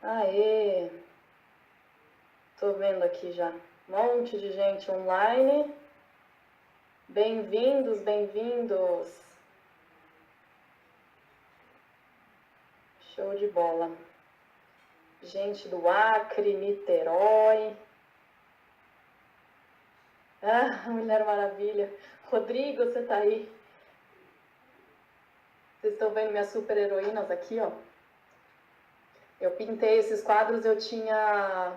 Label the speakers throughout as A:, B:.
A: Aê! Tô vendo aqui já um monte de gente online. Bem-vindos, bem-vindos. Show de bola. Gente do Acre, Niterói. Ah, Mulher Maravilha. Rodrigo, você tá aí? Vocês estão vendo minhas super heroínas aqui, ó? Eu pintei esses quadros, eu tinha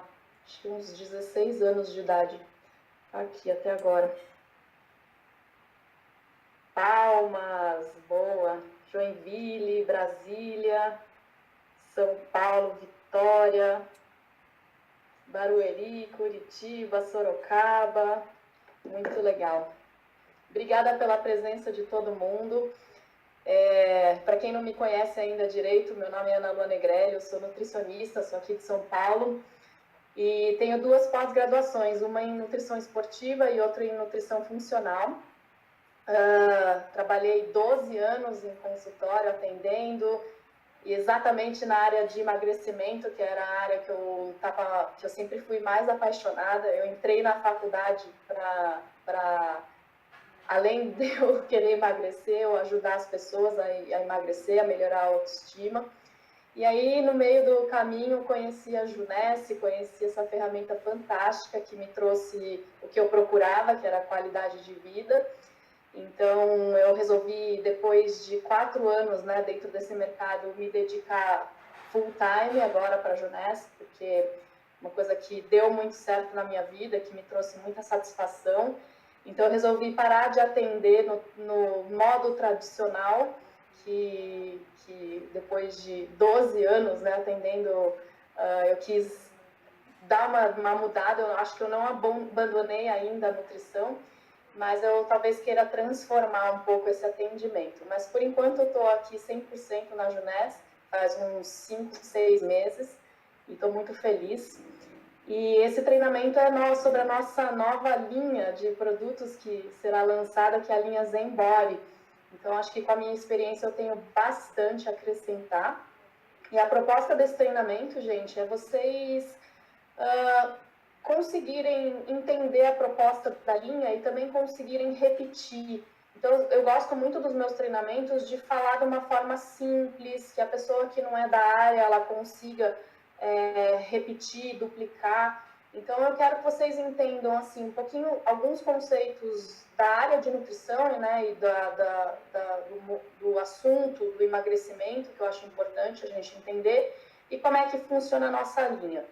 A: acho que uns 16 anos de idade. Aqui, até agora. Palmas, boa. Joinville, Brasília, São Paulo, Vitória, Barueri, Curitiba, Sorocaba. Muito legal. Obrigada pela presença de todo mundo. Para quem não me conhece ainda direito, meu nome é Ana Lua Negrelli, eu sou nutricionista, sou aqui de São Paulo e tenho duas pós-graduações, uma em nutrição esportiva e outra em nutrição funcional. Trabalhei 12 anos em consultório atendendo, e exatamente na área de emagrecimento, que era a área que eu sempre fui mais apaixonada. Eu entrei na faculdade para além de eu querer emagrecer, eu ajudar as pessoas a emagrecer, a melhorar a autoestima. E aí, no meio do caminho, conheci a Junesse, conheci essa ferramenta fantástica que me trouxe o que eu procurava, que era a qualidade de vida. Então, eu resolvi, depois de 4 anos, né, dentro desse mercado, me dedicar full time agora para a Junesse, porque uma coisa que deu muito certo na minha vida, que me trouxe muita satisfação. Então, eu resolvi parar de atender no modo tradicional, que depois de 12 anos, né, atendendo, eu quis dar uma mudada. Eu acho que eu não abandonei ainda a nutrição, mas eu talvez queira transformar um pouco esse atendimento. Mas, por enquanto, eu estou aqui 100% na Junesse, faz uns 5, 6 meses, e estou muito feliz. E esse treinamento é sobre a nossa nova linha de produtos que será lançada, que é a linha Zen Body. Então, acho que com a minha experiência eu tenho bastante a acrescentar. E a proposta desse treinamento, gente, é vocês conseguirem entender a proposta da linha e também conseguirem repetir. Então, eu gosto muito dos meus treinamentos de falar de uma forma simples, que a pessoa que não é da área, ela consiga repetir, duplicar. Então, eu quero que vocês entendam, assim, um pouquinho, alguns conceitos da área de nutrição, né, e do assunto do emagrecimento, que eu acho importante a gente entender, e como é que funciona a nossa linha.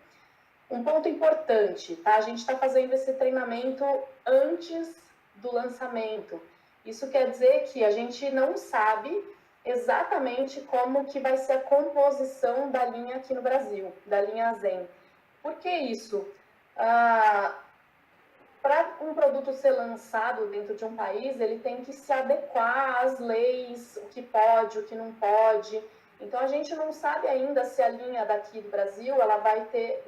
A: Um ponto importante, tá? A gente está fazendo esse treinamento antes do lançamento. Isso quer dizer que a gente não sabe exatamente como que vai ser a composição da linha aqui no Brasil, da linha Zen. Por que isso? Para um produto ser lançado dentro de um país, ele tem que se adequar às leis, o que pode, o que não pode. Então, a gente não sabe ainda se a linha daqui do Brasil ela vai ter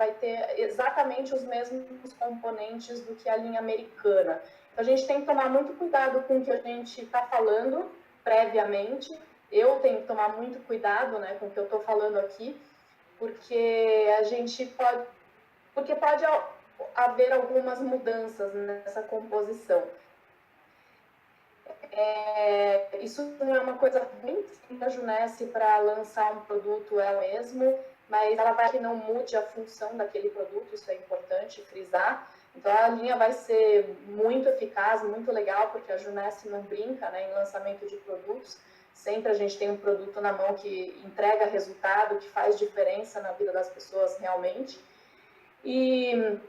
A: exatamente os mesmos componentes do que a linha americana. Então, a gente tem que tomar muito cuidado com o que a gente está falando previamente. Eu tenho que tomar muito cuidado, né, com o que eu estou falando aqui, porque a gente pode... Porque pode haver algumas mudanças nessa composição. Isso não é uma coisa ruim da Junesse para lançar um produto ela mesmo, mas ela vai que não mude a função daquele produto, isso é importante frisar. Então a linha vai ser muito eficaz, muito legal, porque a Junesse não brinca, né, em lançamento de produtos. Sempre a gente tem um produto na mão que entrega resultado, que faz diferença na vida das pessoas realmente. E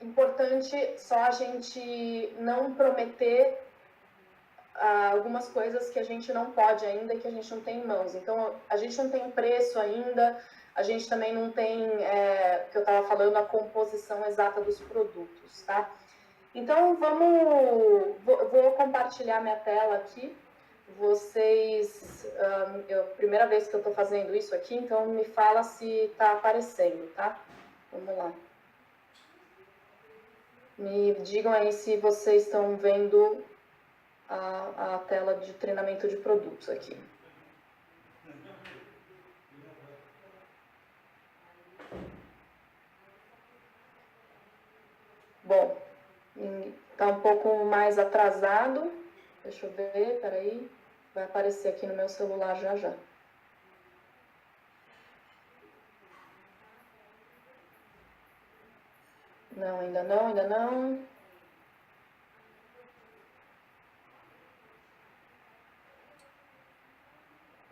A: importante só a gente não prometer algumas coisas que a gente não pode ainda, que a gente não tem em mãos. Então, a gente não tem preço ainda, a gente também não tem, que eu estava falando, a composição exata dos produtos, tá? Então, vou compartilhar minha tela aqui. Vocês, primeira vez que eu estou fazendo isso aqui, então me fala se está aparecendo, tá? Vamos lá. Me digam aí se vocês estão vendo a tela de treinamento de produtos aqui. tá um pouco mais atrasado. Deixa eu ver, peraí. Vai aparecer aqui no meu celular já já. Não, ainda não, ainda não.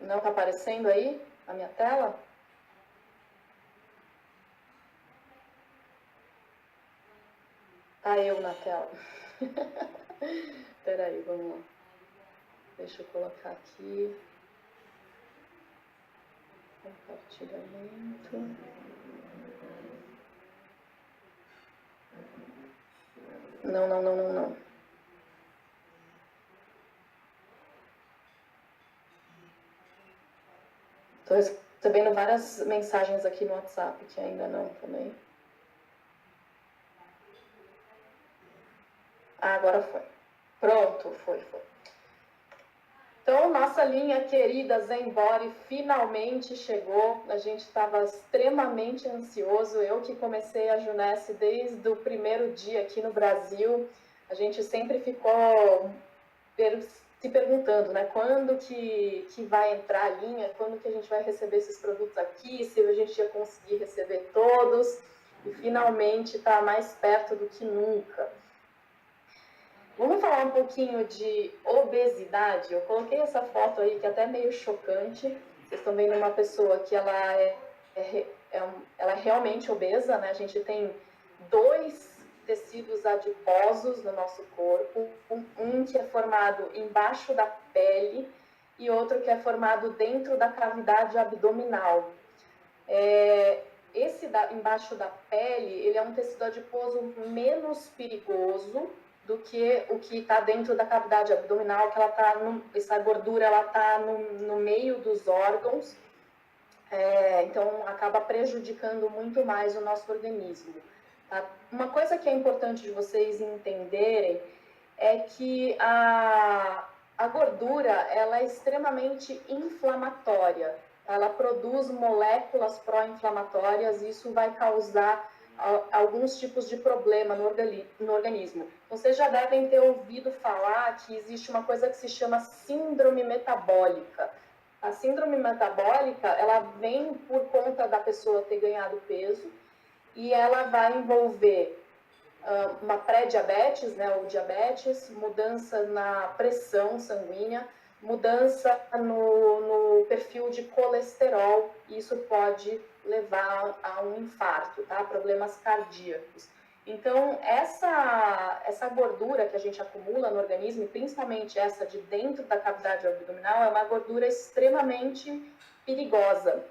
A: Não tá aparecendo aí a minha tela? Tá eu na tela. Peraí, vamos lá. Deixa eu colocar aqui. Compartilhamento. Não, não, não, não, não. Estou recebendo várias mensagens aqui no WhatsApp que ainda não também. Ah, agora foi. Pronto, foi. Então, nossa linha querida Zenbody finalmente chegou. A gente estava extremamente ansioso. Eu que comecei a Junesse desde o primeiro dia aqui no Brasil. A gente sempre ficou se perguntando, né? Quando que vai entrar a linha? Quando que a gente vai receber esses produtos aqui? Se a gente ia conseguir receber todos? E finalmente está mais perto do que nunca. Vamos falar um pouquinho de obesidade. Eu coloquei essa foto aí que é até meio chocante. Vocês estão vendo uma pessoa que ela é realmente obesa, né? A gente tem 2 tecidos adiposos no nosso corpo, um que é formado embaixo da pele e outro que é formado dentro da cavidade abdominal. Esse embaixo da pele, ele é um tecido adiposo menos perigoso do que o que está dentro da cavidade abdominal, que essa gordura ela está no meio dos órgãos, então acaba prejudicando muito mais o nosso organismo. Tá? Uma coisa que é importante de vocês entenderem é que a gordura ela é extremamente inflamatória. Ela produz moléculas pró-inflamatórias e isso vai causar alguns tipos de problema no organismo. Vocês já devem ter ouvido falar que existe uma coisa que se chama síndrome metabólica. A síndrome metabólica, ela vem por conta da pessoa ter ganhado peso e ela vai envolver uma pré-diabetes, né, ou diabetes, mudança na pressão sanguínea, mudança no perfil de colesterol, e isso pode levar a um infarto, tá? Problemas cardíacos. Então, essa gordura que a gente acumula no organismo, principalmente essa de dentro da cavidade abdominal, é uma gordura extremamente perigosa.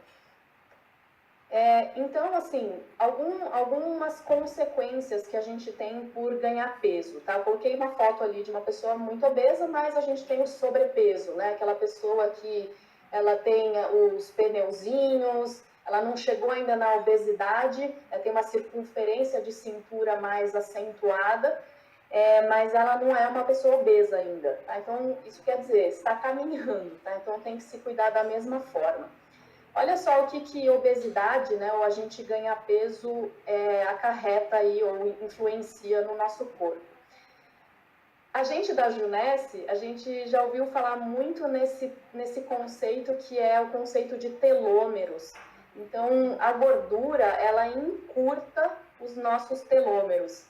A: Então, assim, algumas consequências que a gente tem por ganhar peso, tá? Eu coloquei uma foto ali de uma pessoa muito obesa, mas a gente tem o sobrepeso, né? Aquela pessoa que ela tem os pneuzinhos, ela não chegou ainda na obesidade, ela tem uma circunferência de cintura mais acentuada, mas ela não é uma pessoa obesa ainda, tá? Então, isso quer dizer, está caminhando, tá? Então, tem que se cuidar da mesma forma. Olha só o que obesidade, né, ou a gente ganhar peso acarreta aí, ou influencia no nosso corpo. A gente da Junesse, a gente já ouviu falar muito nesse conceito que é o conceito de telômeros. Então, a gordura, ela encurta os nossos telômeros.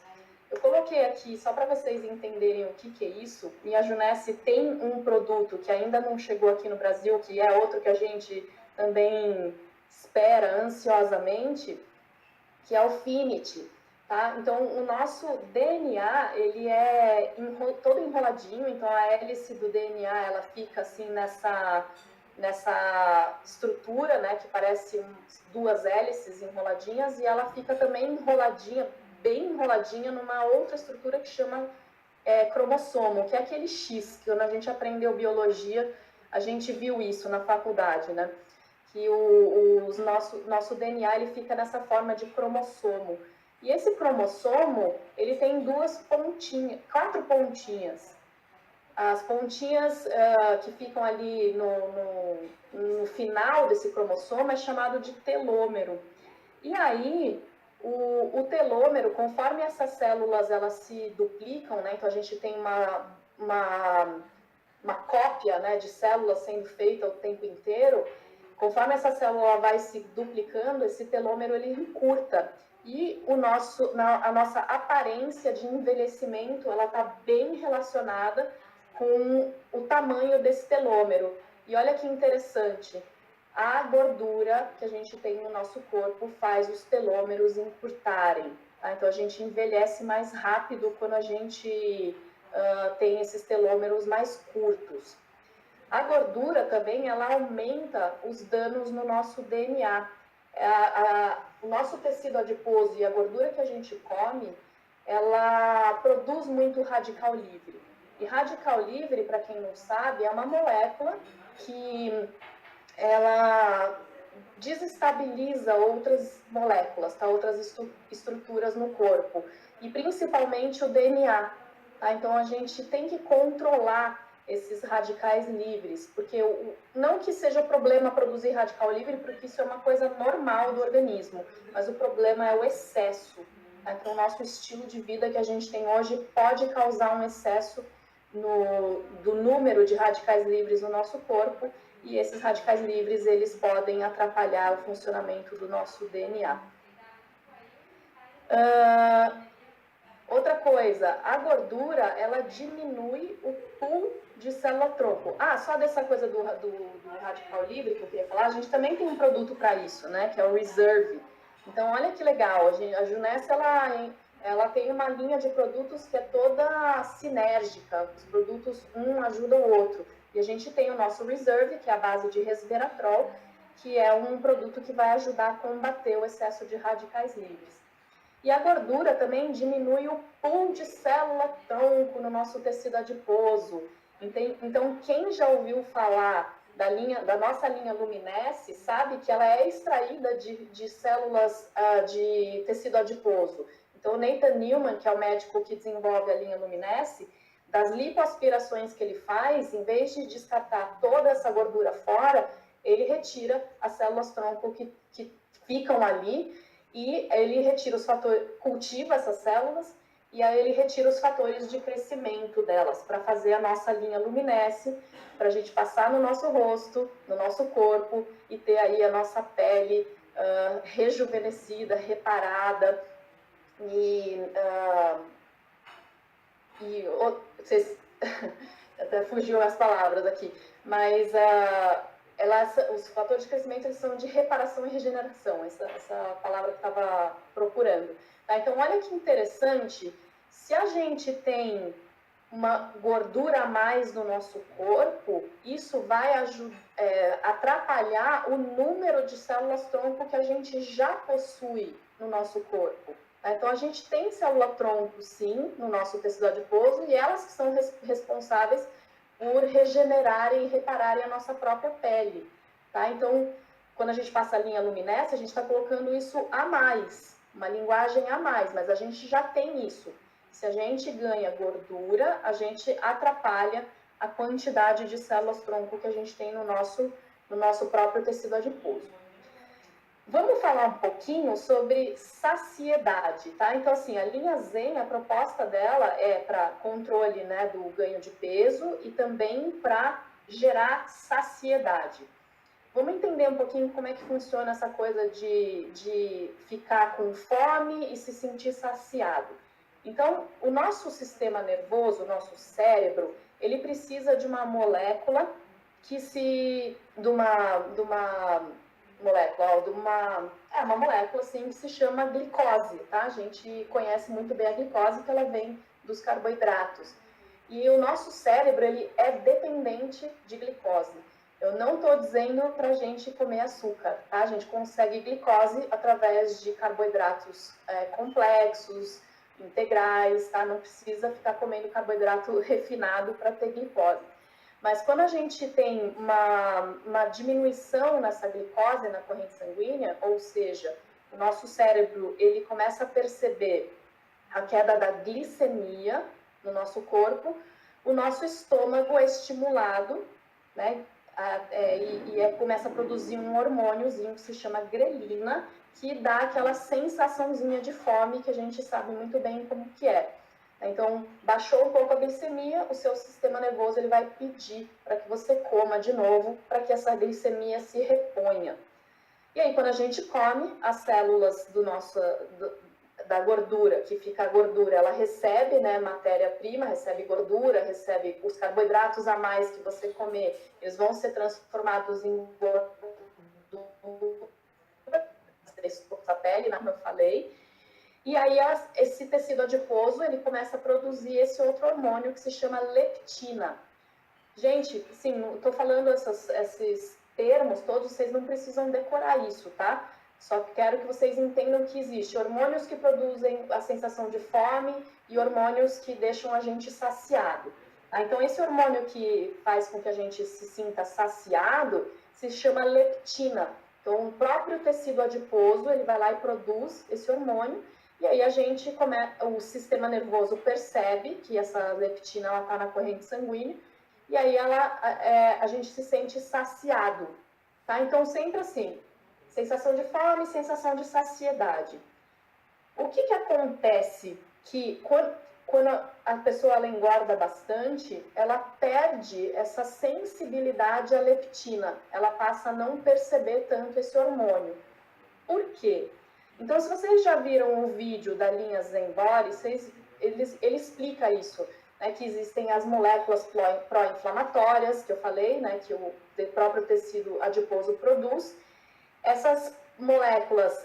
A: Eu coloquei aqui, só para vocês entenderem o que é isso, e a Junesse tem um produto que ainda não chegou aqui no Brasil, que é outro que a gente também espera ansiosamente, que é o Finity, tá? Então, o nosso DNA, ele é todo enroladinho, então a hélice do DNA, ela fica assim nessa estrutura, né, que parece 2 hélices enroladinhas, e ela fica também enroladinha, bem enroladinha, numa outra estrutura que chama cromossomo, que é aquele X, que quando a gente aprendeu biologia, a gente viu isso na faculdade, né? Que nosso DNA ele fica nessa forma de cromossomo. E esse cromossomo, ele tem 4 pontinhas. As pontinhas que ficam ali no final desse cromossomo é chamado de telômero. E aí, O telômero, conforme essas células elas se duplicam, né, então a gente tem uma cópia, né, de células sendo feita o tempo inteiro, conforme essa célula vai se duplicando, esse telômero ele encurta. E a nossa aparência de envelhecimento ela está bem relacionada com o tamanho desse telômero. E olha que interessante, a gordura que a gente tem no nosso corpo faz os telômeros encurtarem. Tá? Então a gente envelhece mais rápido quando a gente tem esses telômeros mais curtos. A gordura também, ela aumenta os danos no nosso DNA. O nosso tecido adiposo e a gordura que a gente come, ela produz muito radical livre. E radical livre, para quem não sabe, é uma molécula que ela desestabiliza outras moléculas, tá? Outras estruturas no corpo, e principalmente o DNA. Tá? Então, a gente tem que controlar esses radicais livres, porque não que seja problema produzir radical livre, porque isso é uma coisa normal do organismo, mas o problema é o excesso. Tá? Então, o nosso estilo de vida que a gente tem hoje pode causar um excesso do número de radicais livres no nosso corpo, e esses radicais livres eles podem atrapalhar o funcionamento do nosso DNA. Outra coisa, a gordura, ela diminui o pool de célula-tronco. Só dessa coisa do radical livre que eu queria falar, a gente também tem um produto para isso, né, que é o Reserve. Então, olha que legal, a Junessa, ela tem uma linha de produtos que é toda sinérgica, os produtos um ajuda o outro. E a gente tem o nosso Reserve, que é a base de resveratrol, que é um produto que vai ajudar a combater o excesso de radicais livres. E a gordura também diminui o pool de célula-tronco no nosso tecido adiposo. Então, quem já ouviu falar da nossa linha Luminesce sabe que ela é extraída de células de tecido adiposo. Então, o Nathan Newman, que é o médico que desenvolve a linha Luminesce, das lipoaspirações que ele faz, em vez de descartar toda essa gordura fora, ele retira as células-tronco que ficam ali, e ele retira os fatores, cultiva essas células, e aí ele retira os fatores de crescimento delas, para fazer a nossa linha Luminesce, para a gente passar no nosso rosto, no nosso corpo, e ter aí a nossa pele rejuvenescida, reparada, vocês até fugiu as palavras aqui, mas os fatores de crescimento eles são de reparação e regeneração, essa palavra que eu estava procurando. Tá? Então, olha que interessante, se a gente tem uma gordura a mais no nosso corpo, isso vai atrapalhar o número de células-tronco que a gente já possui no nosso corpo. Tá? Então, a gente tem célula-tronco, sim, no nosso tecido adiposo, e elas que são responsáveis por regenerarem e repararem a nossa própria pele. Tá? Então, quando a gente passa a linha Luminesce, a gente está colocando isso a mais, uma linguagem a mais, mas a gente já tem isso. Se a gente ganha gordura, a gente atrapalha a quantidade de células-tronco que a gente tem no nosso próprio tecido adiposo. Vamos falar um pouquinho sobre saciedade, tá? Então, assim, a linha Zen, a proposta dela é para controle, né, do ganho de peso e também para gerar saciedade. Vamos entender um pouquinho como é que funciona essa coisa de ficar com fome e se sentir saciado. Então, o nosso sistema nervoso, o nosso cérebro, ele precisa de uma molécula uma molécula assim que se chama glicose, tá? A gente conhece muito bem a glicose, que ela vem dos carboidratos. E o nosso cérebro, ele é dependente de glicose. Eu não estou dizendo para a gente comer açúcar, tá? A gente consegue glicose através de carboidratos complexos, integrais, tá? Não precisa ficar comendo carboidrato refinado para ter glicose. Mas quando a gente tem uma diminuição nessa glicose na corrente sanguínea, ou seja, o nosso cérebro ele começa a perceber a queda da glicemia no nosso corpo, o nosso estômago é estimulado, né? começa a produzir um hormôniozinho que se chama grelina, que dá aquela sensaçãozinha de fome que a gente sabe muito bem como que é. Então, baixou um pouco a glicemia, o seu sistema nervoso ele vai pedir para que você coma de novo, para que essa glicemia se reponha. E aí, quando a gente come, as células da gordura, que fica a gordura, ela recebe, né, matéria-prima, recebe gordura, recebe os carboidratos a mais que você comer, eles vão ser transformados em gordura, a pele, como eu falei, e aí esse tecido adiposo, ele começa a produzir esse outro hormônio que se chama leptina. Gente, sim, estou falando esses termos todos, vocês não precisam decorar isso, tá? Só quero que vocês entendam que existe hormônios que produzem a sensação de fome e hormônios que deixam a gente saciado. Tá? Então, esse hormônio que faz com que a gente se sinta saciado se chama leptina. Então, o próprio tecido adiposo, ele vai lá e produz esse hormônio, e aí o sistema nervoso percebe que essa leptina está na corrente sanguínea, e aí a gente se sente saciado, tá? Então, sempre assim, sensação de fome, sensação de saciedade. O que acontece que quando a pessoa ela engorda bastante, ela perde essa sensibilidade à leptina, ela passa a não perceber tanto esse hormônio. Por quê? Então, se vocês já viram o vídeo da linha Zen Body, ele explica isso. Né, que existem as moléculas pró-inflamatórias, que eu falei, né, que o próprio tecido adiposo produz. Essas moléculas,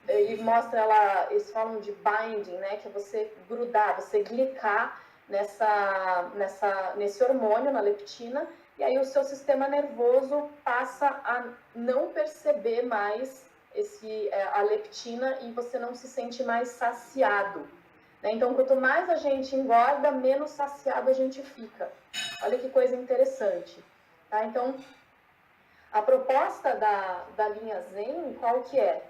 A: eles falam de binding, né, que é você grudar, você glicar nesse hormônio, na leptina, e aí o seu sistema nervoso passa a não perceber mais a leptina e você não se sente mais saciado. Então, quanto mais a gente engorda, menos saciado a gente fica. Olha que coisa interessante. Tá? Então, a proposta da linha Zen, qual que é?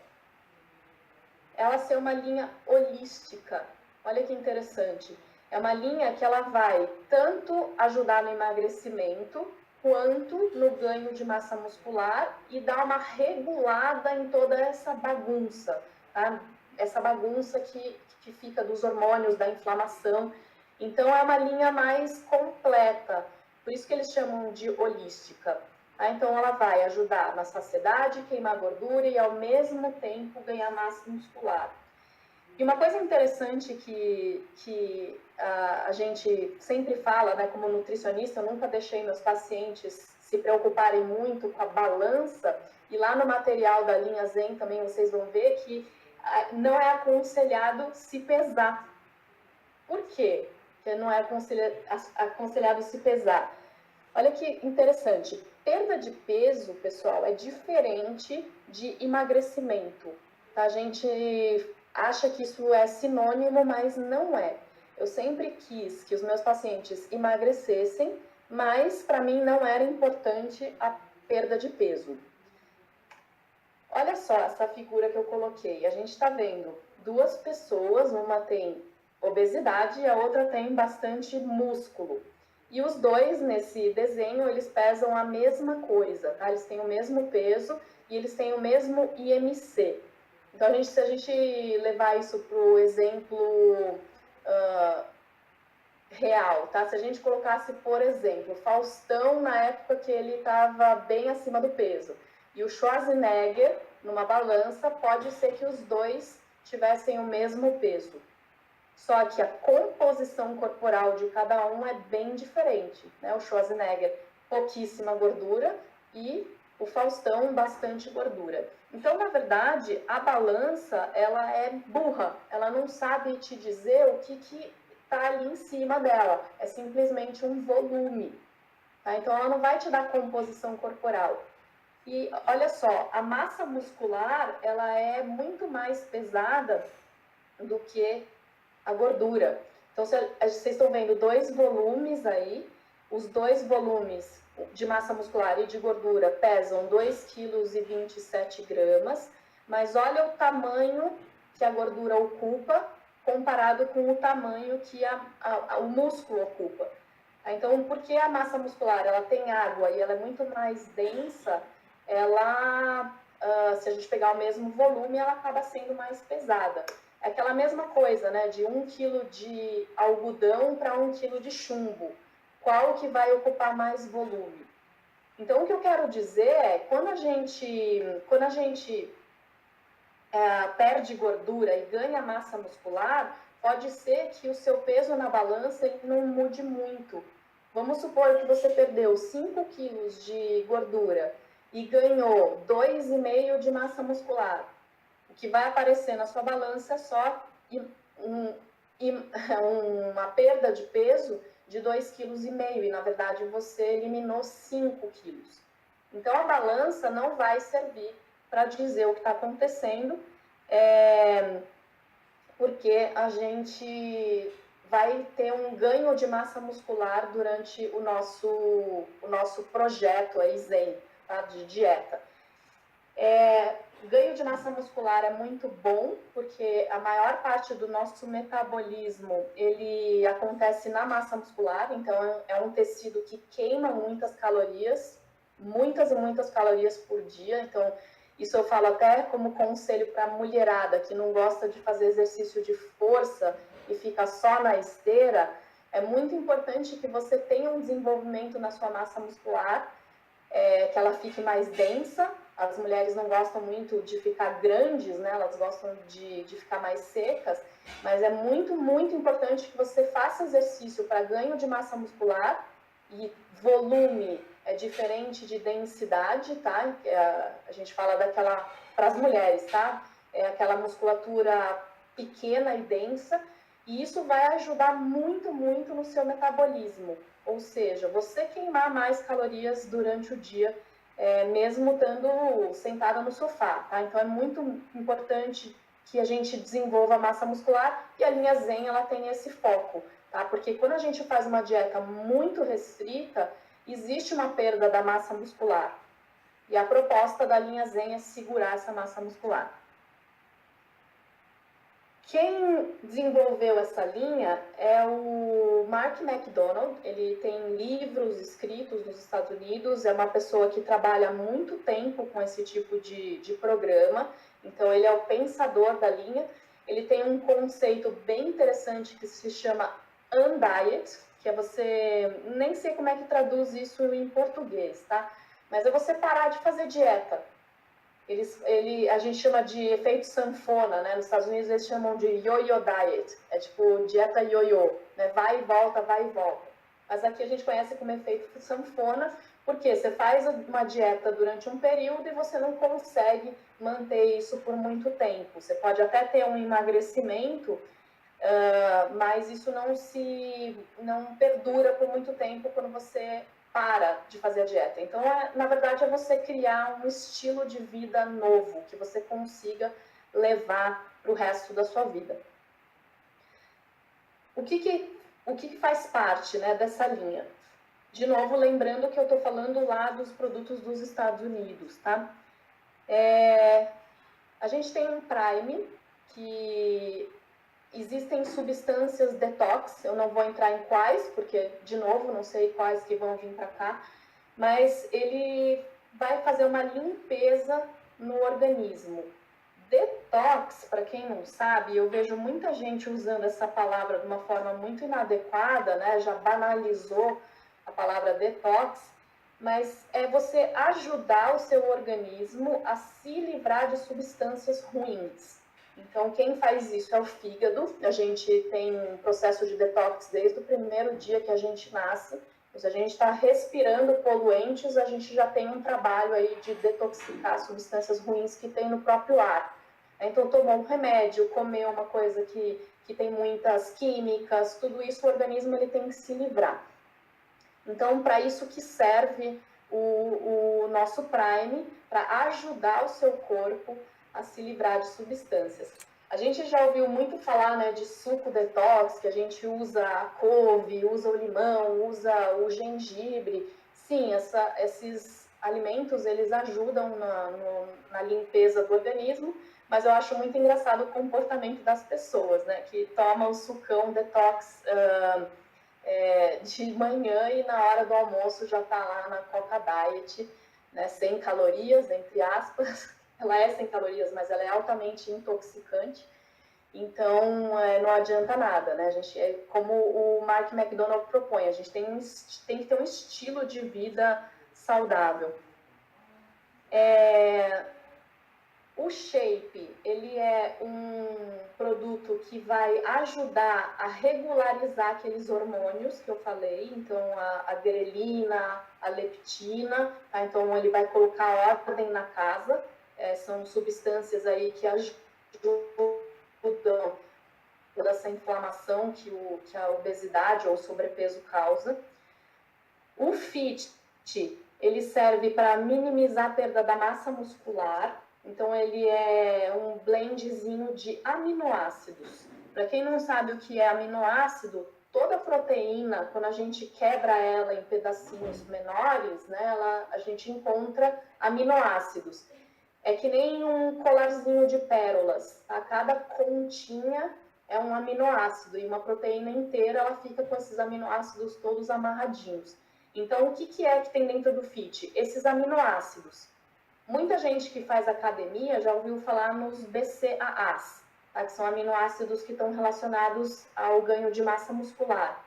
A: Ela ser uma linha holística. Olha que interessante. É uma linha que ela vai tanto ajudar no emagrecimento, quanto no ganho de massa muscular e dar uma regulada em toda essa bagunça. Tá? Essa bagunça que fica dos hormônios, da inflamação. Então, é uma linha mais completa. Por isso que eles chamam de holística. Tá? Então, ela vai ajudar na saciedade, queimar gordura e, ao mesmo tempo, ganhar massa muscular. E uma coisa interessante que a gente sempre fala, né, como nutricionista, eu nunca deixei meus pacientes se preocuparem muito com a balança, e lá no material da linha Zen também vocês vão ver que não é aconselhado se pesar. Por quê? Que não é aconselhado se pesar. Olha que interessante. Perda de peso, pessoal, é diferente de emagrecimento. Tá? A gente acha que isso é sinônimo, mas não é. Eu sempre quis que os meus pacientes emagrecessem, mas para mim não era importante a perda de peso. Olha só essa figura que eu coloquei. A gente está vendo duas pessoas, uma tem obesidade e a outra tem bastante músculo. E os dois, nesse desenho, eles pesam a mesma coisa, tá? Eles têm o mesmo peso e eles têm o mesmo IMC. Então, se a gente levar isso para o exemplo real, tá? Se a gente colocasse, por exemplo, Faustão na época que ele estava bem acima do peso, e o Schwarzenegger numa balança, pode ser que os dois tivessem o mesmo peso. Só que a composição corporal de cada um é bem diferente, né? O Schwarzenegger, pouquíssima gordura, e o Faustão, bastante gordura. Então, na verdade, a balança, ela é burra, ela não sabe te dizer o que está ali em cima dela, é simplesmente um volume. Tá? Então, ela não vai te dar composição corporal. E olha só, a massa muscular, ela é muito mais pesada do que a gordura. Então, vocês estão vendo dois volumes aí, os dois volumes de massa muscular e de gordura pesam 2,27 kg, mas olha o tamanho que a gordura ocupa comparado com o tamanho que o músculo ocupa. Então, porque a massa muscular ela tem água e ela é muito mais densa, ela, se a gente pegar o mesmo volume, ela acaba sendo mais pesada. É aquela mesma coisa, né, de 1 quilo de algodão para 1 quilo de chumbo. Qual que vai ocupar mais volume? Então, o que eu quero dizer é, quando a gente perde gordura e ganha massa muscular, pode ser que o seu peso na balança não mude muito. Vamos supor que você perdeu 5 quilos de gordura e ganhou 2,5 de massa muscular. O que vai aparecer na sua balança é só uma perda de peso de 2,5 kg e, na verdade, você eliminou 5 quilos. Então, a balança não vai servir para dizer o que está acontecendo, porque a gente vai ter um ganho de massa muscular durante o nosso projeto aí Zen, tá? De dieta. Ganho de massa muscular é muito bom, porque a maior parte do nosso metabolismo, ele acontece na massa muscular, então é um tecido que queima muitas calorias, muitas e muitas calorias por dia, então isso eu falo até como conselho para a mulherada que não gosta de fazer exercício de força e fica só na esteira, é muito importante que você tenha um desenvolvimento na sua massa muscular, que ela fique mais densa. As mulheres não gostam muito de ficar grandes, né? Elas gostam de ficar mais secas, mas é muito, muito importante que você faça exercício para ganho de massa muscular, e volume é diferente de densidade, tá? A gente fala daquela, para as mulheres, tá? É aquela musculatura pequena e densa, e isso vai ajudar muito, muito no seu metabolismo. Ou seja, você queimar mais calorias durante o dia, mesmo estando sentada no sofá, tá? Então é muito importante que a gente desenvolva a massa muscular, e a linha Zen ela tem esse foco, tá? Porque quando a gente faz uma dieta muito restrita, existe uma perda da massa muscular. E a proposta da linha Zen é segurar essa massa muscular. Quem desenvolveu essa linha é o Mark McDonald. Ele tem livros escritos nos Estados Unidos, é uma pessoa que trabalha há muito tempo com esse tipo de programa, então ele é o pensador da linha. Ele tem um conceito bem interessante que se chama Undiet, que é você, nem sei como é que traduz isso em português, tá? Mas é você parar de fazer dieta. A gente chama de efeito sanfona, né? Nos Estados Unidos eles chamam de yo-yo diet, é tipo dieta yo-yo, né? Vai e volta, vai e volta. Mas aqui a gente conhece como efeito sanfona, porque você faz uma dieta durante um período e você não consegue manter isso por muito tempo. Você pode até ter um emagrecimento, mas isso não perdura por muito tempo quando você para de fazer a dieta. Então, na verdade, é você criar um estilo de vida novo, que você consiga levar para o resto da sua vida. O que faz parte, né, dessa linha? De novo, lembrando que eu estou falando lá dos produtos dos Estados Unidos, tá? A gente tem um Prime, que existem substâncias detox, eu não vou entrar em quais, porque, de novo, não sei quais que vão vir para cá, mas ele vai fazer uma limpeza no organismo. Detox, para quem não sabe, eu vejo muita gente usando essa palavra de uma forma muito inadequada, né? Já banalizou a palavra detox, mas é você ajudar o seu organismo a se livrar de substâncias ruins. Então, quem faz isso é o fígado. A gente tem um processo de detox desde o primeiro dia que a gente nasce. Se a gente está respirando poluentes, a gente já tem um trabalho aí de detoxicar substâncias ruins que tem no próprio ar. Então, tomar um remédio, comer uma coisa que tem muitas químicas, tudo isso o organismo ele tem que se livrar. Então, para isso que serve o nosso Prime, para ajudar o seu corpo a se livrar de substâncias. A gente já ouviu muito falar, né, de suco detox, que a gente usa a couve, usa o limão, usa o gengibre. Sim, esses alimentos, eles ajudam na limpeza do organismo, mas eu acho muito engraçado o comportamento das pessoas, né, que tomam o sucão detox de manhã e na hora do almoço já está lá na Coca Diet, né, sem calorias, entre aspas. Ela é sem calorias, mas ela é altamente intoxicante. Então, não adianta nada, né? A gente, como o Mark McDonald propõe, a gente tem que ter um estilo de vida saudável. O Shape, ele é um produto que vai ajudar a regularizar aqueles hormônios que eu falei, então a grelina, a leptina, tá? Então ele vai colocar ordem na casa, são substâncias aí que ajudam toda essa inflamação que a obesidade ou sobrepeso causa. O FIT, ele serve para minimizar a perda da massa muscular. Então, ele é um blendzinho de aminoácidos. Para quem não sabe o que é aminoácido, toda proteína, quando a gente quebra ela em pedacinhos menores, né, a gente encontra aminoácidos. É que nem um colarzinho de pérolas. A cada pontinha é um aminoácido. E uma proteína inteira, ela fica com esses aminoácidos todos amarradinhos. Então, o que é que tem dentro do FIT? Esses aminoácidos. Muita gente que faz academia já ouviu falar nos BCAAs, tá? Que são aminoácidos que estão relacionados ao ganho de massa muscular.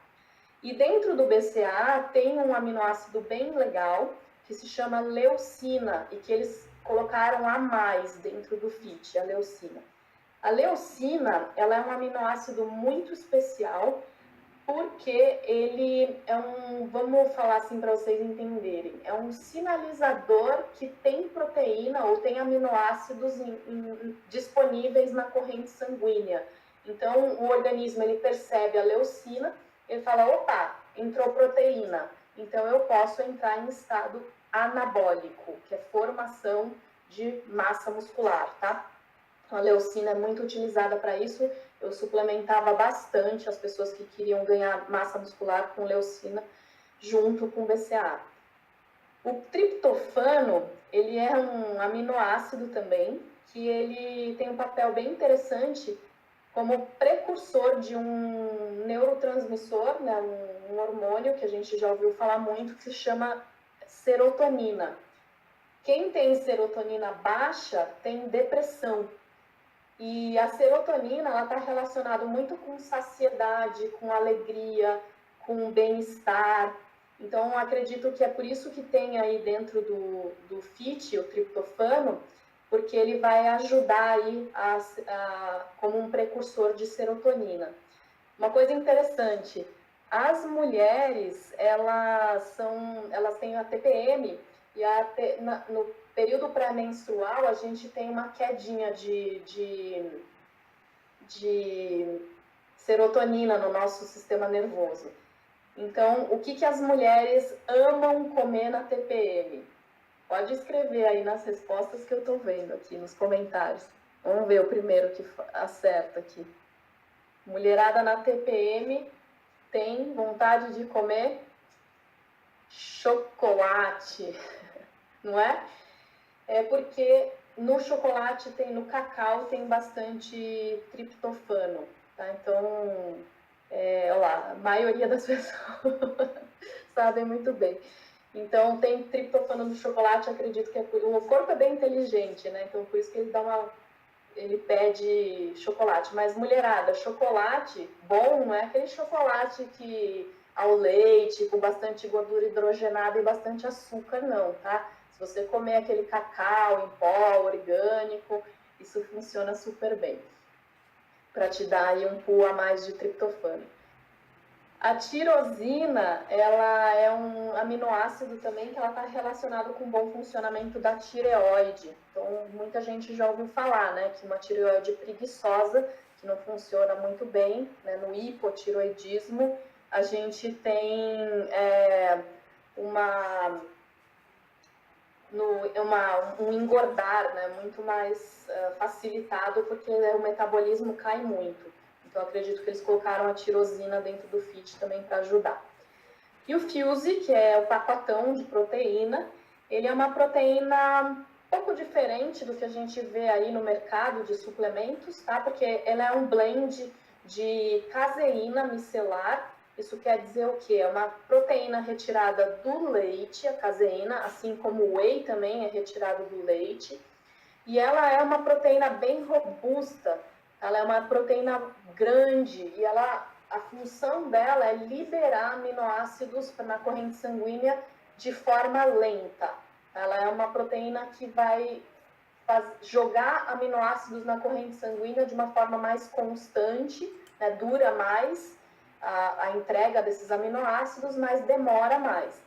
A: E dentro do BCAA tem um aminoácido bem legal, que se chama leucina, e que eles colocaram a mais dentro do FIT, a leucina. A leucina, ela é um aminoácido muito especial, porque ele é vamos falar assim para vocês entenderem, é um sinalizador que tem proteína ou tem aminoácidos disponíveis na corrente sanguínea. Então, o organismo ele percebe a leucina, ele fala, opa, entrou proteína, então eu posso entrar em estado anabólico, que é formação de massa muscular, tá? A leucina é muito utilizada para isso. Eu suplementava bastante as pessoas que queriam ganhar massa muscular com leucina junto com BCAA. O triptofano, ele é um aminoácido também, que ele tem um papel bem interessante como precursor de um neurotransmissor, né, um hormônio que a gente já ouviu falar muito, que se chama serotonina. Quem tem serotonina baixa tem depressão. E a serotonina, ela está relacionada muito com saciedade, com alegria, com bem-estar. Então, acredito que é por isso que tem aí dentro do FIT, o triptofano, porque ele vai ajudar aí como um precursor de serotonina. Uma coisa interessante, as mulheres, elas têm a TPM, e no período pré-menstrual, a gente tem uma quedinha de serotonina no nosso sistema nervoso. Então, o que as mulheres amam comer na TPM? Pode escrever aí nas respostas que eu estou vendo aqui nos comentários. Vamos ver o primeiro que acerta aqui. Mulherada na TPM tem vontade de comer chocolate, não é? É porque no chocolate, no cacau, tem bastante triptofano, tá? Então, olha lá, a maioria das pessoas sabem muito bem. Então, tem triptofano no chocolate, acredito que o corpo é bem inteligente, né? Então, por isso que ele pede chocolate. Mas, mulherada, chocolate bom não é aquele chocolate que ao leite, com bastante gordura hidrogenada e bastante açúcar, não, tá? Se você comer aquele cacau em pó, orgânico, isso funciona super bem, para te dar aí um pulo a mais de triptofano. A tirosina, ela é um aminoácido também que ela está relacionado com o bom funcionamento da tireoide. Então, muita gente já ouviu falar, né, que uma tireoide preguiçosa, que não funciona muito bem, né, no hipotiroidismo, a gente tem um engordar, né, muito mais facilitado, porque o metabolismo cai muito. Então, acredito que eles colocaram a tirosina dentro do FIT também para ajudar. E o Fuse, que é o pacotão de proteína, ele é uma proteína um pouco diferente do que a gente vê aí no mercado de suplementos, tá? Porque ela é um blend de caseína micelar Isso quer dizer o quê? É uma proteína retirada do leite, a caseína, assim como o whey também é retirado do leite. E ela é uma proteína bem robusta, ela é uma proteína grande e a função dela é liberar aminoácidos na corrente sanguínea de forma lenta. Ela é uma proteína que vai jogar aminoácidos na corrente sanguínea de uma forma mais constante, né, dura mais a entrega desses aminoácidos, mas demora mais.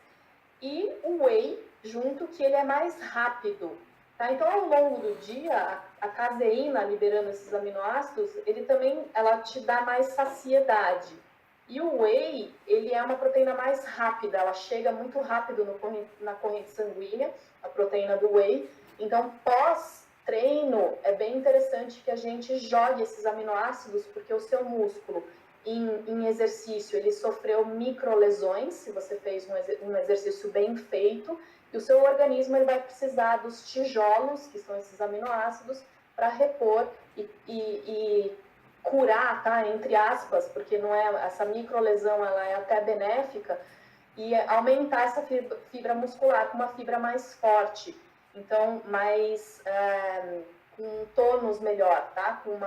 A: E o whey junto, que ele é mais rápido. Tá? Então, ao longo do dia, a caseína liberando esses aminoácidos, ela te dá mais saciedade. E o whey, ele é uma proteína mais rápida, ela chega muito rápido na corrente sanguínea, a proteína do whey. Então, pós-treino, é bem interessante que a gente jogue esses aminoácidos, porque o seu músculo, em exercício, ele sofreu microlesões, se você fez um exercício bem feito, e o seu organismo ele vai precisar dos tijolos, que são esses aminoácidos, para repor e curar, tá? Entre aspas, porque não é, essa microlesão ela é até benéfica, e aumentar essa fibra muscular com uma fibra mais forte, então com um tônus melhor, tá? Com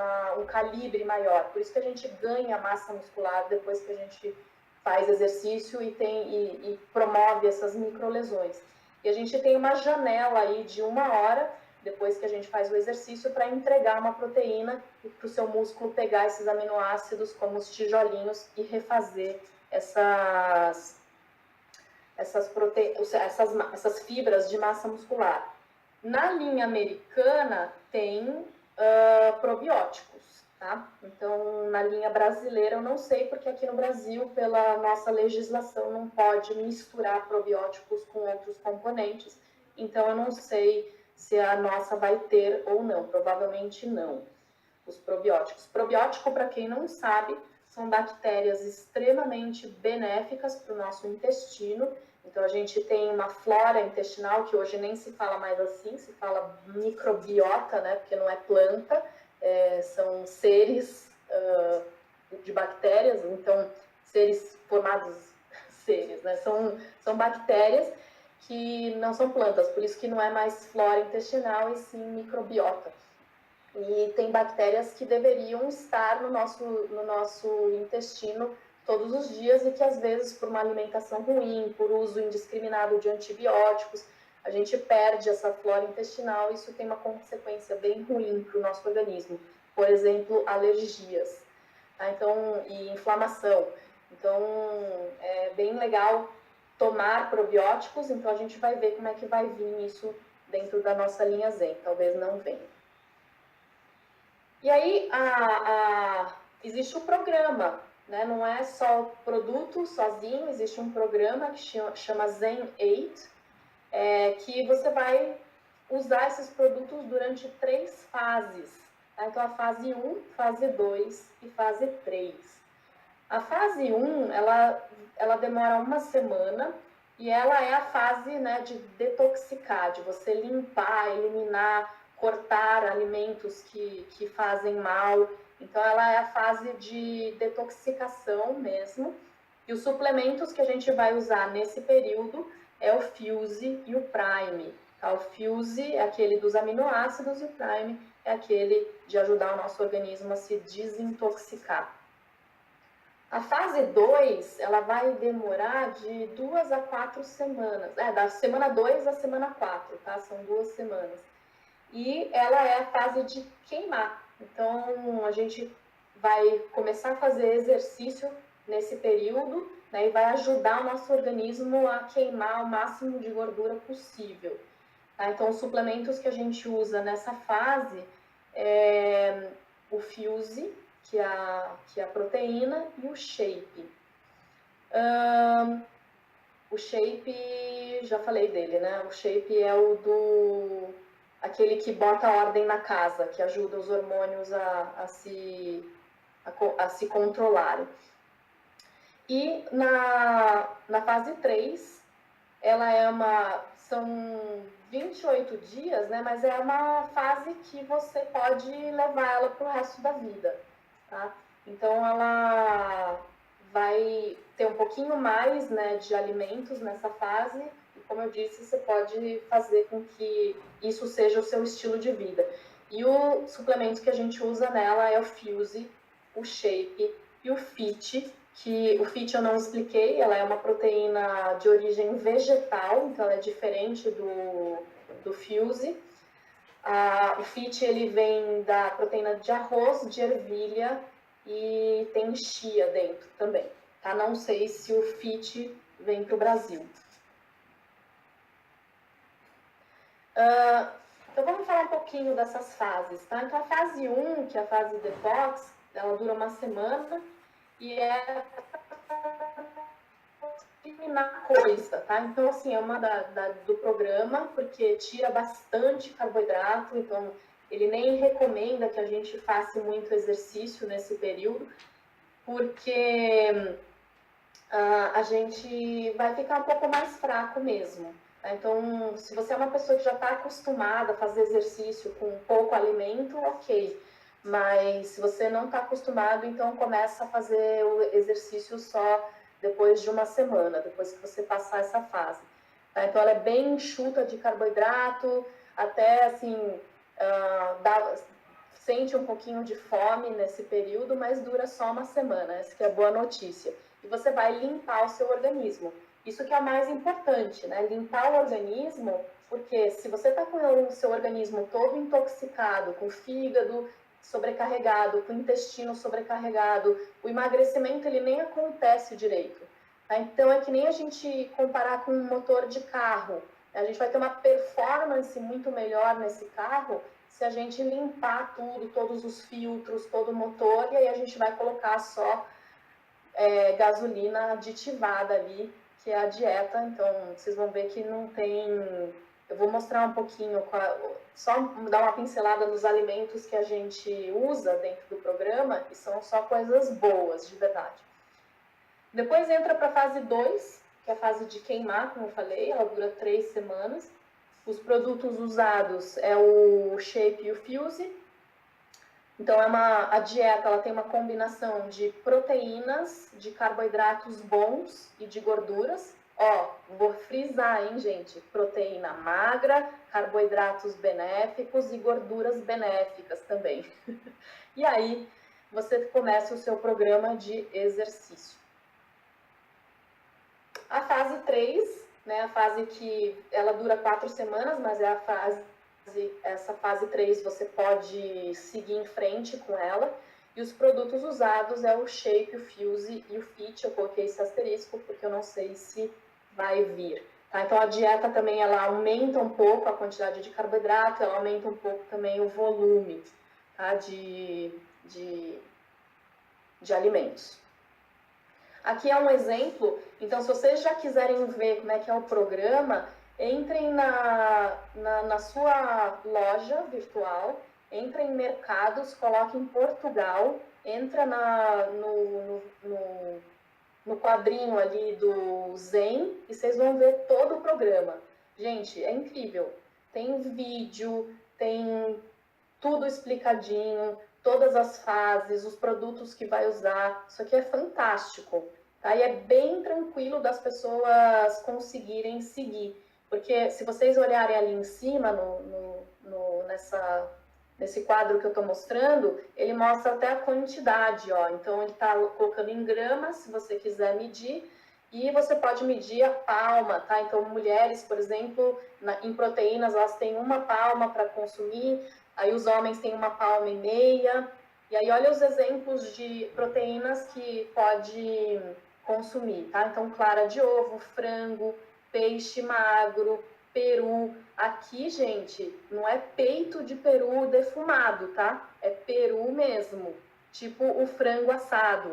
A: um calibre maior. Por isso que a gente ganha massa muscular depois que a gente faz exercício e promove essas microlesões. E a gente tem uma janela aí de 1 hora depois que a gente faz o exercício para entregar uma proteína e para o seu músculo pegar esses aminoácidos como os tijolinhos e refazer essas fibras de massa muscular. Na linha americana tem probióticos, tá? Então, na linha brasileira eu não sei, porque aqui no Brasil, pela nossa legislação, não pode misturar probióticos com outros componentes, então eu não sei se a nossa vai ter ou não, provavelmente não, os probióticos. Probiótico, para quem não sabe, são bactérias extremamente benéficas para o nosso intestino. Então, a gente tem uma flora intestinal, que hoje nem se fala mais assim, se fala microbiota, né? Porque não é planta, são seres de bactérias, então, seres formados, seres, né? São bactérias que não são plantas, por isso que não é mais flora intestinal, e sim microbiota. E tem bactérias que deveriam estar no nosso intestino todos os dias e que, às vezes, por uma alimentação ruim, por uso indiscriminado de antibióticos, a gente perde essa flora intestinal e isso tem uma consequência bem ruim para o nosso organismo. Por exemplo, alergias, tá? Então, e inflamação. Então, é bem legal tomar probióticos, então a gente vai ver como é que vai vir isso dentro da nossa linha Zen. Talvez não venha. E aí, existe o programa, né? Não é só o produto sozinho, existe um programa que chama Zen 8, que você vai usar esses produtos durante 3 fases. Tá? Então, a fase 1, fase 2 e fase 3. A fase 1, ela demora 1 semana e ela é a fase, né, de detoxicar, de você limpar, eliminar, cortar alimentos que fazem mal. Então, ela é a fase de detoxicação mesmo. E os suplementos que a gente vai usar nesse período é o Fuse e o Prime. Tá? O Fuse é aquele dos aminoácidos e o Prime é aquele de ajudar o nosso organismo a se desintoxicar. A fase 2, ela vai demorar de 2 a 4 semanas. Da semana 2 à semana 4, tá? São 2 semanas. E ela é a fase de queimar. Então, a gente vai começar a fazer exercício nesse período, né, e vai ajudar o nosso organismo a queimar o máximo de gordura possível. Tá? Então, os suplementos que a gente usa nessa fase é o Fuse, que é a proteína, e o Shape. O Shape, já falei dele, né? O Shape é aquele que bota ordem na casa, que ajuda os hormônios a se controlarem. E na fase 3, são 28 dias, né? Mas é uma fase que você pode levar ela para o resto da vida, tá? Então, ela vai ter um pouquinho mais, né, de alimentos nessa fase, e como eu disse, você pode fazer com que isso seja o seu estilo de vida. E o suplemento que a gente usa nela é o Fuse, o Shape e o Fit, que o Fit eu não expliquei, ela é uma proteína de origem vegetal, então ela é diferente do Fuse. O Fit ele vem da proteína de arroz, de ervilha e tem chia dentro também. Tá? Não sei se o Fit vem para o Brasil. Então vamos falar um pouquinho dessas fases. Tá? Então a fase 1, que é a fase detox, ela dura uma semana e é eliminar coisa, tá? Então, assim, é uma do programa, porque tira bastante carboidrato, então ele nem recomenda que a gente faça muito exercício nesse período, porque a gente vai ficar um pouco mais fraco mesmo. Tá? Então, se você é uma pessoa que já está acostumada a fazer exercício com pouco alimento, ok. Mas se você não está acostumado, então começa a fazer o exercício só depois de uma semana, depois que você passar essa fase. Tá? Então, ela é bem enxuta de carboidrato, até assim, sente um pouquinho de fome nesse período, mas dura só uma semana, essa que é a boa notícia. E você vai limpar o seu organismo. Isso que é o mais importante, né? Limpar o organismo, porque se você está com o seu organismo todo intoxicado, com o fígado sobrecarregado, com o intestino sobrecarregado, o emagrecimento ele nem acontece direito. Tá? Então é que nem a gente comparar com um motor de carro. A gente vai ter uma performance muito melhor nesse carro se a gente limpar tudo, todos os filtros, todo o motor, e aí a gente vai colocar só gasolina aditivada ali, que é a dieta. Então, vocês vão ver que não tem... Eu vou mostrar um pouquinho, só dar uma pincelada nos alimentos que a gente usa dentro do programa, e são só coisas boas, de verdade. Depois entra para a fase 2, que é a fase de queimar, como eu falei, ela dura 3 semanas. Os produtos usados é o Shape e o Fuse. Então, a dieta ela tem uma combinação de proteínas, de carboidratos bons e de gorduras. Ó, vou frisar, hein, gente? Proteína magra, carboidratos benéficos e gorduras benéficas também. E aí, você começa o seu programa de exercício. A fase 3, né, a fase que ela dura 4 semanas, mas é a fase... Essa fase 3 você pode seguir em frente com ela. E os produtos usados é o Shape, o Fuse e o Fit. Eu coloquei esse asterisco porque eu não sei se vai vir. Tá? Então a dieta também ela aumenta um pouco a quantidade de carboidrato, ela aumenta um pouco também o volume, tá? de alimentos. Aqui é um exemplo, então se vocês já quiserem ver como é que é o programa, entrem na sua loja virtual, entrem em mercados, coloquem Portugal, entra no quadrinho ali do Zen e vocês vão ver todo o programa. Gente, é incrível. Tem vídeo, tem tudo explicadinho, todas as fases, os produtos que vai usar. Isso aqui é fantástico. Tá? E é bem tranquilo das pessoas conseguirem seguir. Porque se vocês olharem ali em cima, nesse quadro que eu estou mostrando, ele mostra até a quantidade. Ó. Então, ele está colocando em gramas, se você quiser medir, e você pode medir a palma, tá? Então, mulheres, por exemplo, em proteínas, elas têm uma palma para consumir, aí os homens têm uma palma e meia, e aí olha os exemplos de proteínas que pode consumir, tá? Então, clara de ovo, frango, peixe magro, peru. Aqui, gente, não é peito de peru defumado, tá? É peru mesmo, tipo o frango assado.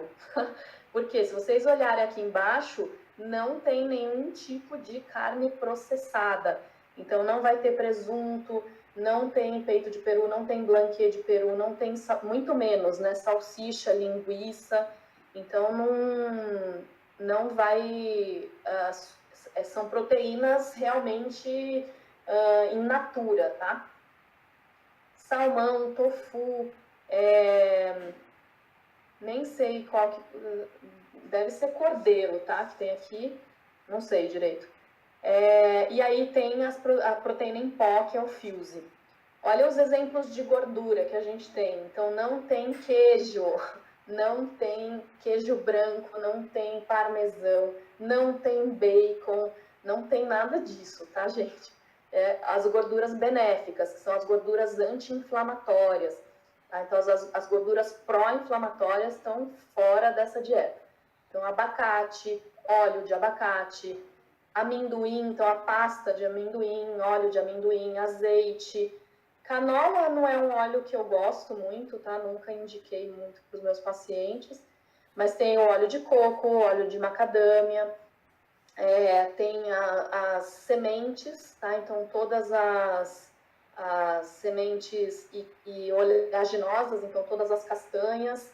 A: Porque se vocês olharem aqui embaixo, não tem nenhum tipo de carne processada. Então, não vai ter presunto, não tem peito de peru, não tem blanquê de peru, não tem, muito menos, né, salsicha, linguiça. Então, não vai... são proteínas realmente in natura, tá? Salmão, tofu, nem sei qual que... deve ser cordeiro, tá? Que tem aqui, não sei direito. E aí tem a proteína em pó, que é o Fuse. Olha os exemplos de gordura que a gente tem. Então, não tem queijo, não tem queijo branco, não tem parmesão, não tem bacon, não tem nada disso, tá, gente? As gorduras benéficas, que são as gorduras anti-inflamatórias. Tá? Então, as gorduras pró-inflamatórias estão fora dessa dieta. Então, abacate, óleo de abacate, amendoim, então a pasta de amendoim, óleo de amendoim, azeite. Canola não é um óleo que eu gosto muito, tá? Nunca indiquei muito para os meus pacientes. Mas tem óleo de coco, óleo de macadâmia, tem as sementes, tá? Então todas as sementes e oleaginosas, então todas as castanhas,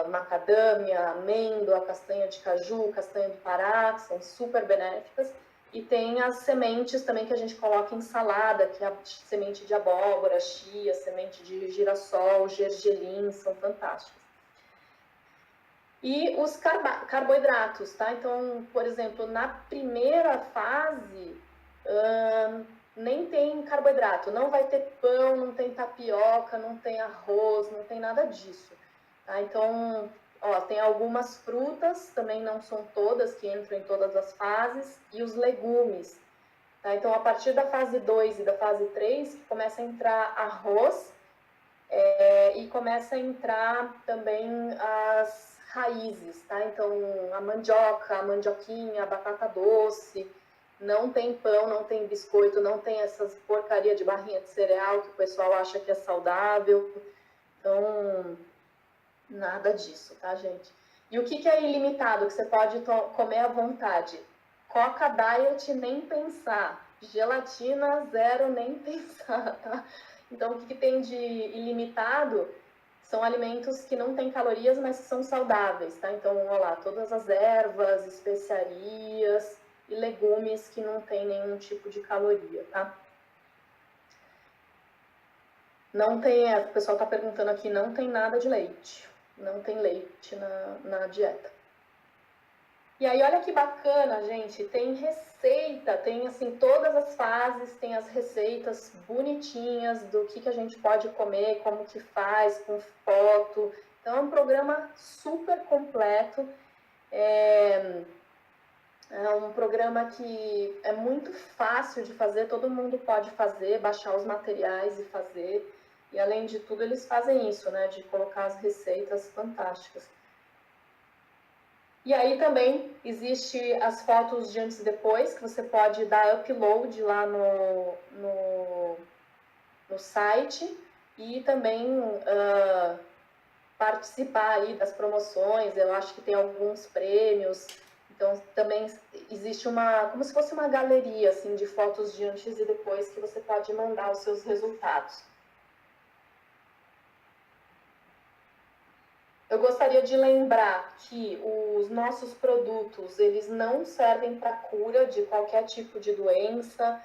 A: macadâmia, amêndoa, castanha de caju, castanha do Pará, que são super benéficas. E tem as sementes também que a gente coloca em salada, que é a semente de abóbora, chia, semente de girassol, gergelim, são fantásticos. E os carboidratos, tá? Então, por exemplo, na primeira fase, nem tem carboidrato, não vai ter pão, não tem tapioca, não tem arroz, não tem nada disso. Tá? Então, tem algumas frutas, também não são todas, que entram em todas as fases, e os legumes. Tá? Então, a partir da fase 2 e da fase 3, começa a entrar arroz e começa a entrar também as raízes, tá? Então, a mandioca, a mandioquinha, a batata doce, não tem pão, não tem biscoito, não tem essas porcaria de barrinha de cereal que o pessoal acha que é saudável. Então, nada disso, tá, gente? E o que é ilimitado, que você pode comer à vontade? Coca Diet, nem pensar. Gelatina, zero, nem pensar, tá? Então, o que tem de ilimitado são alimentos que não têm calorias, mas que são saudáveis, tá? Então, olha lá, todas as ervas, especiarias e legumes que não tem nenhum tipo de caloria, tá? Não tem, o pessoal está perguntando aqui, não tem nada de leite. Não tem leite na dieta. E aí, olha que bacana, gente, tem receita, tem assim, todas as fases, tem as receitas bonitinhas do que a gente pode comer, como que faz, com foto. Então, é um programa super completo. É um programa que é muito fácil de fazer, todo mundo pode fazer, baixar os materiais e fazer. E, além de tudo, eles fazem isso, né, de colocar as receitas fantásticas. E aí também existe as fotos de antes e depois, que você pode dar upload lá no site e também participar aí das promoções. Eu acho que tem alguns prêmios. Então, também existe como se fosse uma galeria, assim, de fotos de antes e depois que você pode mandar os seus resultados. Eu gostaria de lembrar que os nossos produtos, eles não servem para cura de qualquer tipo de doença.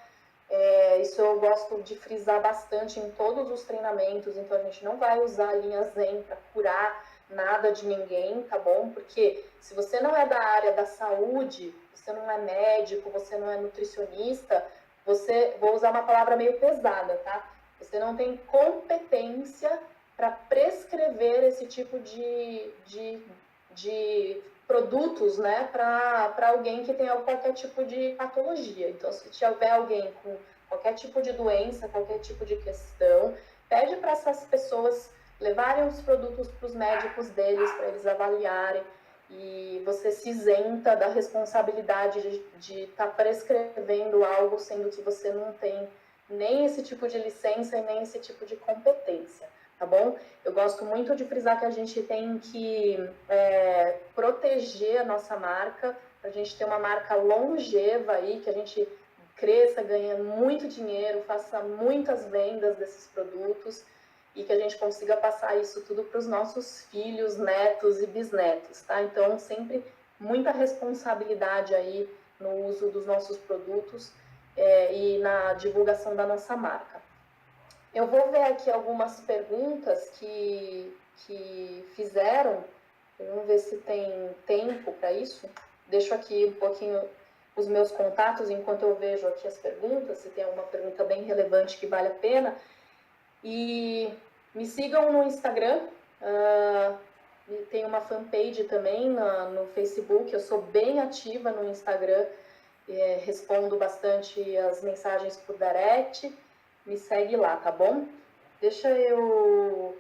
A: Isso eu gosto de frisar bastante em todos os treinamentos. Então, a gente não vai usar a linha Zen para curar nada de ninguém, tá bom? Porque se você não é da área da saúde, você não é médico, você não é nutricionista, vou usar uma palavra meio pesada, tá? Você não tem competência para prescrever esse tipo de produtos, né, para alguém que tenha qualquer tipo de patologia. Então, se tiver alguém com qualquer tipo de doença, qualquer tipo de questão, pede para essas pessoas levarem os produtos para os médicos deles, para eles avaliarem, e você se isenta da responsabilidade de estar prescrevendo algo, sendo que você não tem nem esse tipo de licença e nem esse tipo de competência. Tá bom? Eu gosto muito de frisar que a gente tem que proteger a nossa marca, para a gente ter uma marca longeva aí, que a gente cresça, ganhe muito dinheiro, faça muitas vendas desses produtos e que a gente consiga passar isso tudo para os nossos filhos, netos e bisnetos, tá? Então, sempre muita responsabilidade aí no uso dos nossos produtos e na divulgação da nossa marca. Eu vou ver aqui algumas perguntas que fizeram Vamos ver se tem tempo para isso. Deixo aqui um pouquinho os meus contatos enquanto eu vejo aqui as perguntas, se tem alguma pergunta bem relevante que vale a pena. E me sigam no Instagram, tem uma fanpage também no Facebook, eu sou bem ativa no Instagram, respondo bastante as mensagens por direct, me segue lá, tá bom? Deixa eu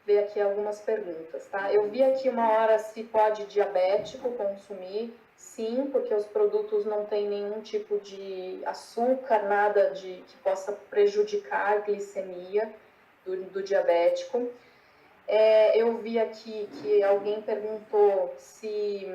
A: ver aqui algumas perguntas, tá? Eu vi aqui uma hora se pode diabético consumir, sim, porque os produtos não têm nenhum tipo de açúcar, nada que possa prejudicar a glicemia do diabético. Eu vi aqui que alguém perguntou se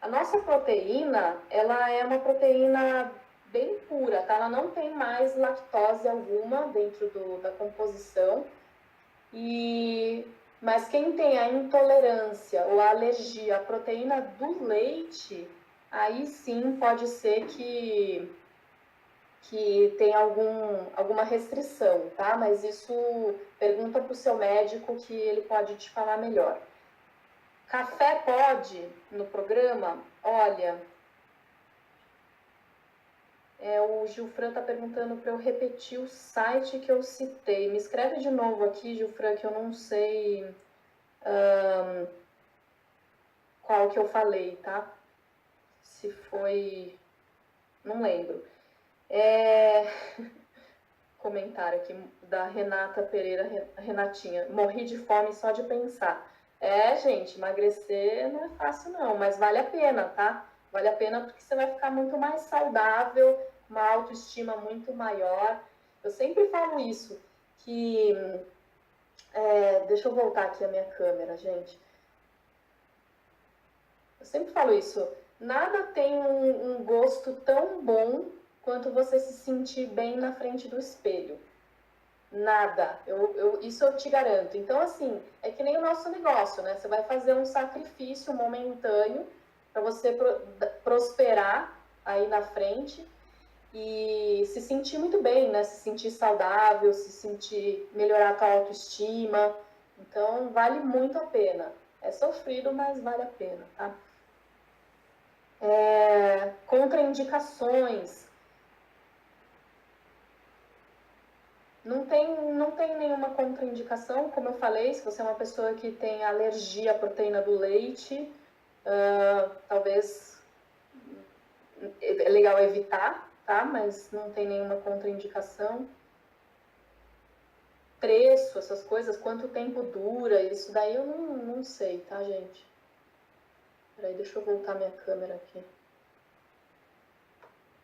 A: a nossa proteína, ela é uma proteína bem pura, tá? Ela não tem mais lactose alguma dentro da composição. Mas quem tem a intolerância ou a alergia à proteína do leite, aí sim pode ser que tem alguma restrição, tá? Mas isso pergunta para o seu médico que ele pode te falar melhor. Café pode no programa? Olha, o Gilfran está perguntando para eu repetir o site que eu citei. Me escreve de novo aqui, Gilfran, que eu não sei qual que eu falei, tá? Se foi... não lembro. Comentário aqui da Renata Pereira, Renatinha. Morri de fome só de pensar. Gente, emagrecer não é fácil não, mas vale a pena, tá? Vale a pena porque você vai ficar muito mais saudável, uma autoestima muito maior. Eu sempre falo isso, que... deixa eu voltar aqui a minha câmera, gente. Eu sempre falo isso, nada tem um gosto tão bom quanto você se sentir bem na frente do espelho. Nada, isso eu te garanto. Então, assim, é que nem o nosso negócio, né? Você vai fazer um sacrifício momentâneo para você prosperar aí na frente e se sentir muito bem, né? Se sentir saudável, se sentir, melhorar a tua autoestima. Então, vale muito a pena. É sofrido, mas vale a pena, tá? Contraindicações. Não tem nenhuma contraindicação, como eu falei, se você é uma pessoa que tem alergia à proteína do leite, talvez é legal evitar, tá? Mas não tem nenhuma contraindicação. Preço, essas coisas, quanto tempo dura, isso daí eu não sei, tá, gente? Peraí, deixa eu voltar minha câmera aqui.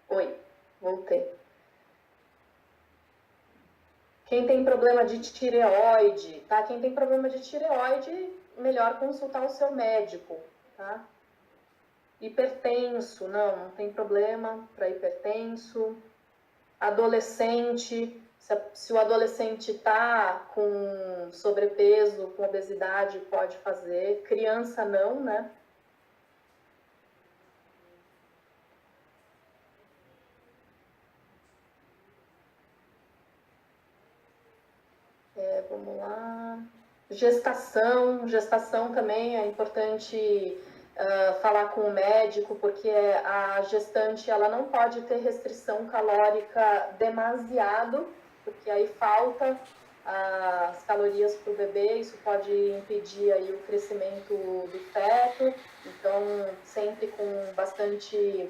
A: Oi, voltei. Quem tem problema de tireoide, tá? Quem tem problema de tireoide, melhor consultar o seu médico, tá? Hipertenso, não tem problema para hipertenso. Adolescente, se o adolescente tá com sobrepeso, com obesidade, pode fazer. Criança não, né? Vamos lá. Gestação também é importante falar com o médico, porque a gestante ela não pode ter restrição calórica demasiado, porque aí falta as calorias para o bebê, isso pode impedir aí o crescimento do feto, então sempre com bastante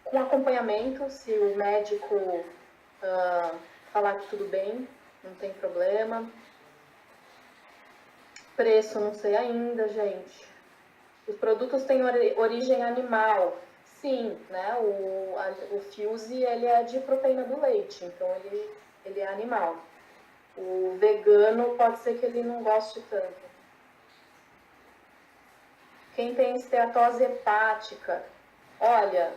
A: com acompanhamento, se o médico falar que tudo bem, não tem problema. Preço, não sei ainda, gente. Os produtos têm origem animal. Sim, né? O Fuse, ele é de proteína do leite, então ele é animal. O vegano pode ser que ele não goste tanto. Quem tem esteatose hepática, olha,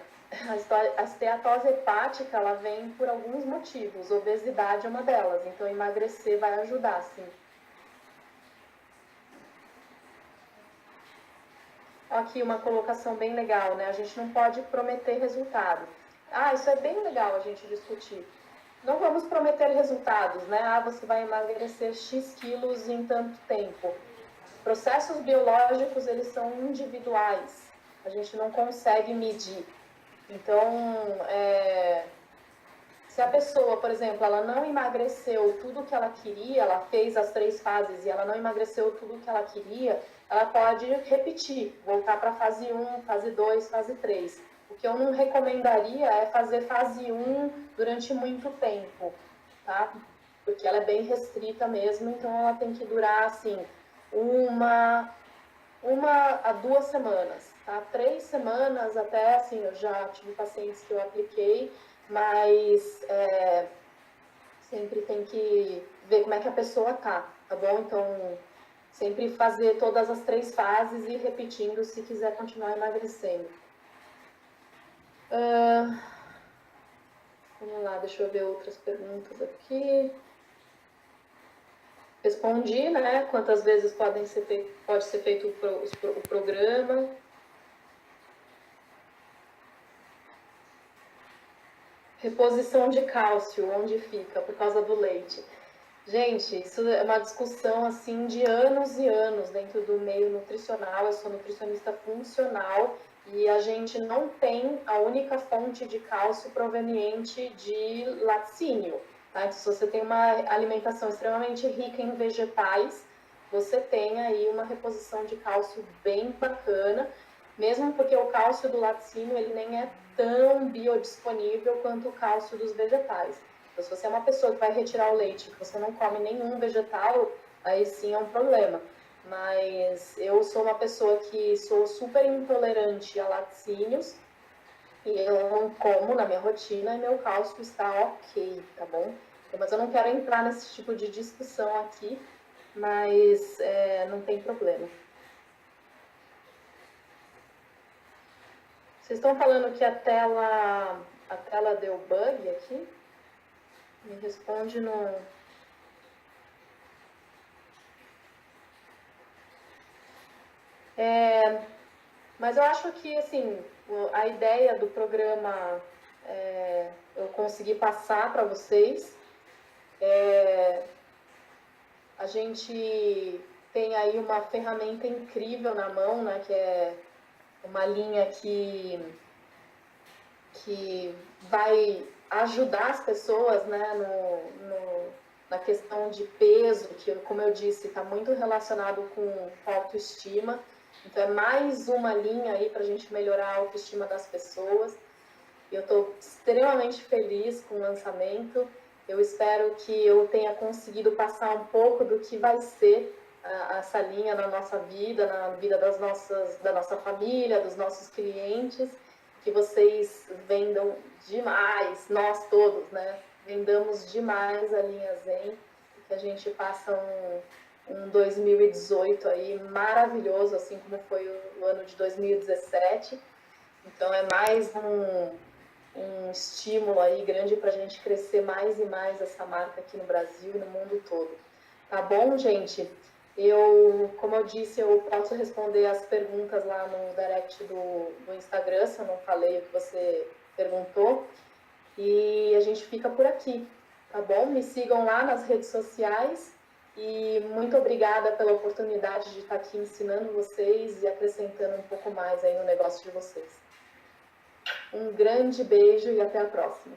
A: a esteatose hepática, ela vem por alguns motivos. Obesidade é uma delas, então emagrecer vai ajudar, sim. Aqui uma colocação bem legal, né? A gente não pode prometer resultado. Isso é bem legal a gente discutir. não vamos prometer resultados, né? Ah, você vai emagrecer X quilos em tanto tempo. Processos biológicos, eles são individuais. A gente não consegue medir. Então, se a pessoa, por exemplo, ela não emagreceu tudo o que ela queria, ela fez as 3 fases e ela não emagreceu tudo o que ela queria, ela pode repetir, voltar para fase 1, fase 2, fase 3. O que eu não recomendaria é fazer fase 1 durante muito tempo, tá? Porque ela é bem restrita mesmo, então ela tem que durar, assim, uma a 2 semanas, tá? 3 semanas até, assim, eu já tive pacientes que eu apliquei, mas sempre tem que ver como é que a pessoa tá bom? Então, sempre fazer todas as 3 fases e ir repetindo se quiser continuar emagrecendo. Vamos lá, deixa eu ver outras perguntas aqui. Respondi, né? Quantas vezes pode ser feito o programa. Reposição de cálcio, onde fica? Por causa do leite. Gente, isso é uma discussão assim de anos e anos dentro do meio nutricional. Eu sou nutricionista funcional e a gente não tem a única fonte de cálcio proveniente de laticínio. Tá? Então, se você tem uma alimentação extremamente rica em vegetais, você tem aí uma reposição de cálcio bem bacana, mesmo porque o cálcio do laticínio ele nem é tão biodisponível quanto o cálcio dos vegetais. Então, se você é uma pessoa que vai retirar o leite, que você não come nenhum vegetal, aí sim é um problema. Mas eu sou uma pessoa que sou super intolerante a laticínios e eu não como na minha rotina e meu cálcio está ok, tá bom? Mas eu não quero entrar nesse tipo de discussão aqui, mas não tem problema. Vocês estão falando que a tela deu bug aqui? Me responde no... Mas eu acho que, assim, a ideia do programa eu consegui passar para vocês. A gente tem aí uma ferramenta incrível na mão, né, que é uma linha que vai ajudar as pessoas, né, na questão de peso, que, como eu disse, está muito relacionado com autoestima. Então, é mais uma linha aí para a gente melhorar a autoestima das pessoas. Eu estou extremamente feliz com o lançamento. Eu espero que eu tenha conseguido passar um pouco do que vai ser essa linha na nossa vida, na vida da nossa família, dos nossos clientes, que vocês vendam demais, nós todos, né? Vendamos demais a linha Zen, que a gente passe um 2018 aí maravilhoso, assim como foi o ano de 2017. Então é mais um estímulo aí grande para a gente crescer mais e mais essa marca aqui no Brasil e no mundo todo. Tá bom, gente? Como eu disse, eu posso responder as perguntas lá no direct do Instagram, se eu não falei o que você perguntou. E a gente fica por aqui, tá bom? Me sigam lá nas redes sociais e muito obrigada pela oportunidade de estar aqui ensinando vocês e acrescentando um pouco mais aí no negócio de vocês. Um grande beijo e até a próxima.